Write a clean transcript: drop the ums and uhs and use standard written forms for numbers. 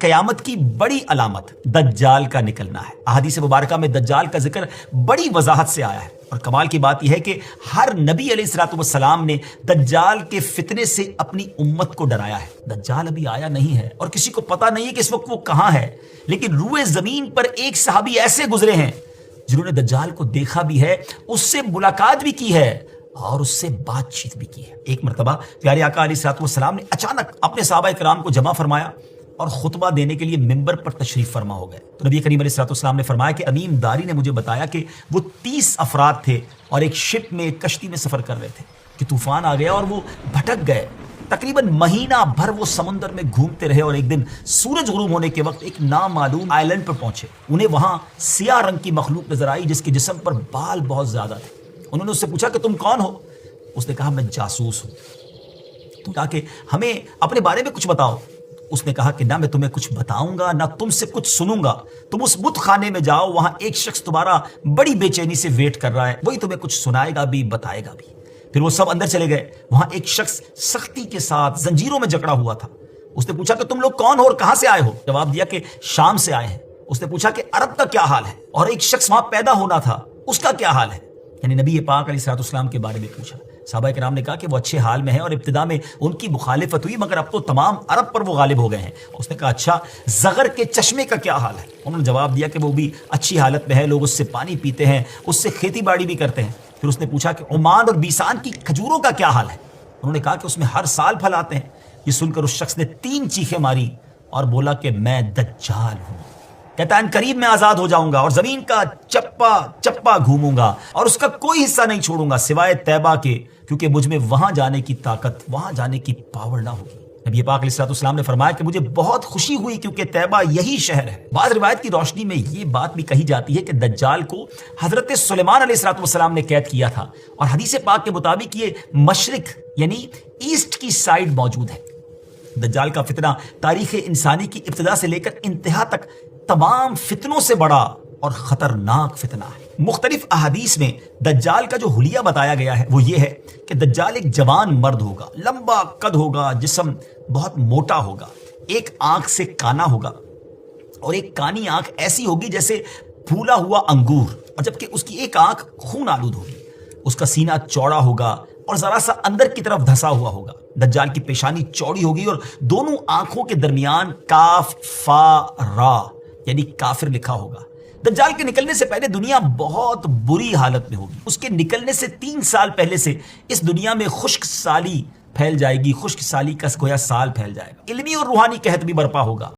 قیامت کی بڑی علامت دجال کا نکلنا ہے۔ احادیث مبارکہ میں دجال کا ذکر بڑی وضاحت سے آیا ہے، اور کمال کی بات یہ ہے کہ ہر نبی علیہ الصلوۃ والسلام نے دجال کے فتنے سے اپنی امت کو ڈرایا ہے۔ دجال ابھی آیا نہیں ہے اور کسی کو پتہ نہیں ہے کہ اس وقت وہ کہاں ہے، لیکن روئے زمین پر ایک صحابی ایسے گزرے ہیں جنہوں نے دجال کو دیکھا بھی ہے، اس سے ملاقات بھی کی ہے اور اس سے بات چیت بھی کی ہے۔ ایک مرتبہ پیارے آقا علیہ الصلوۃ والسلام نے اچانک اپنے صحابہ کرام کو جمع فرمایا اور خطبہ دینے کے لیے ممبر پر تشریف فرما ہو گئے۔ تو نبی کریم علیہ الصلوۃ والسلام نے فرمایا کہ امین داری نے مجھے بتایا کہ وہ 30 افراد تھے اور ایک شپ میں، ایک کشتی میں سفر کر رہے تھے کہ طوفان آ گیا اور وہ بھٹک گئے۔ تقریباً مہینہ بھر وہ سمندر میں گھومتے رہے اور ایک دن سورج غروب ہونے کے وقت ایک نامعلوم آئلینڈ پر پہنچے۔ انہیں وہاں سیاہ رنگ کی مخلوق نظر آئی جس کے جسم پر بال بہت زیادہ تھے۔ انہوں نے اس سے پوچھا کہ تم کون ہو؟ اس نے کہا میں جاسوس ہوں، تو کہا کہ ہمیں اپنے بارے میں کچھ بتاؤ۔ اس نے کہا کہ نہ میں تمہیں کچھ بتاؤں گا نہ تم سے کچھ سنوں گا، تم اس بت خانے میں جاؤ، وہاں ایک شخص تمہارا بڑی بے چینی سے ویٹ کر رہا ہے، وہی تمہیں کچھ سنائے گا بھی بتائے گا بھی۔ پھر وہ سب اندر چلے گئے۔ وہاں ایک شخص سختی کے ساتھ زنجیروں میں جکڑا ہوا تھا۔ اس نے پوچھا کہ تم لوگ کون ہو اور کہاں سے آئے ہو؟ جواب دیا کہ شام سے آئے ہیں۔ اس نے پوچھا کہ عرب کا کیا حال ہے؟ اور ایک شخص وہاں پیدا ہونا تھا، اس کا کیا حال ہے؟ یعنی نبی پاک علیہ الصلوۃ والسلام کے بارے میں پوچھا۔ صحابہ کرام نے کہا کہ وہ اچھے حال میں ہیں اور ابتدا میں ان کی مخالفت ہوئی، مگر اب تو تمام عرب پر وہ غالب ہو گئے ہیں۔ اس نے کہا اچھا زغر کے چشمے کا کیا حال ہے؟ انہوں نے جواب دیا کہ وہ بھی اچھی حالت میں ہے، لوگ اس سے پانی پیتے ہیں، اس سے کھیتی باڑی بھی کرتے ہیں۔ پھر اس نے پوچھا کہ عمان اور بیسان کی کھجوروں کا کیا حال ہے؟ انہوں نے کہا کہ اس میں ہر سال پھل آتے ہیں۔ یہ سن کر اس شخص نے 3 چیخیں ماری اور بولا کہ میں دجال ہوں، کہتا ہے قریب میں آزاد ہو جاؤں گا اور زمین کا چپا چپا گھوموں گا اور اس کا کوئی حصہ نہیں چھوڑوں گا سوائے طیبہ کے، کیونکہ مجھ میں وہاں جانے کی طاقت، وہاں جانے کی پاور نہ ہوگی۔ نبی پاک علیہ الصلوۃ والسلام نے فرمایا کہ مجھے بہت خوشی ہوئی کیونکہ طیبہ یہی شہر ہے۔ بعض روایت کی روشنی میں یہ بات بھی کہی جاتی ہے کہ دجال کو حضرت سلیمان علیہ الصلوۃ والسلام نے قید کیا تھا، اور حدیث پاک کے مطابق یہ مشرق یعنی ایسٹ کی سائیڈ موجود ہے۔ دجال کا فتنہ تاریخ انسانی کی ابتدا سے لے کر انتہا تک تمام فتنوں سے بڑا اور خطرناک فتنہ ہے۔ مختلف احادیث میں دجال کا جو حلیہ بتایا گیا ہے وہ یہ ہے کہ دجال ایک جوان مرد ہوگا، لمبا قد ہوگا، جسم بہت موٹا ہوگا، ایک آنکھ سے کانا ہوگا اور ایک کانی آنکھ ایسی ہوگی جیسے پھولا ہوا انگور، اور جبکہ اس کی ایک آنکھ خون آلود ہوگی۔ اس کا سینہ چوڑا ہوگا اور ذرا سا اندر کی طرف دھسا ہوا ہوگا۔ دجال کی پیشانی چوڑی ہوگی اور دونوں آنکھوں کے درمیان کاف فا را یعنی کافر لکھا ہوگا۔ دجال کے نکلنے سے پہلے دنیا بہت بری حالت میں ہوگی۔ اس کے نکلنے سے 3 سال پہلے سے اس دنیا میں خشک سالی پھیل جائے گی، خشک سالی کا گویا سال پھیل جائے گا، علمی اور روحانی قحط بھی برپا ہوگا۔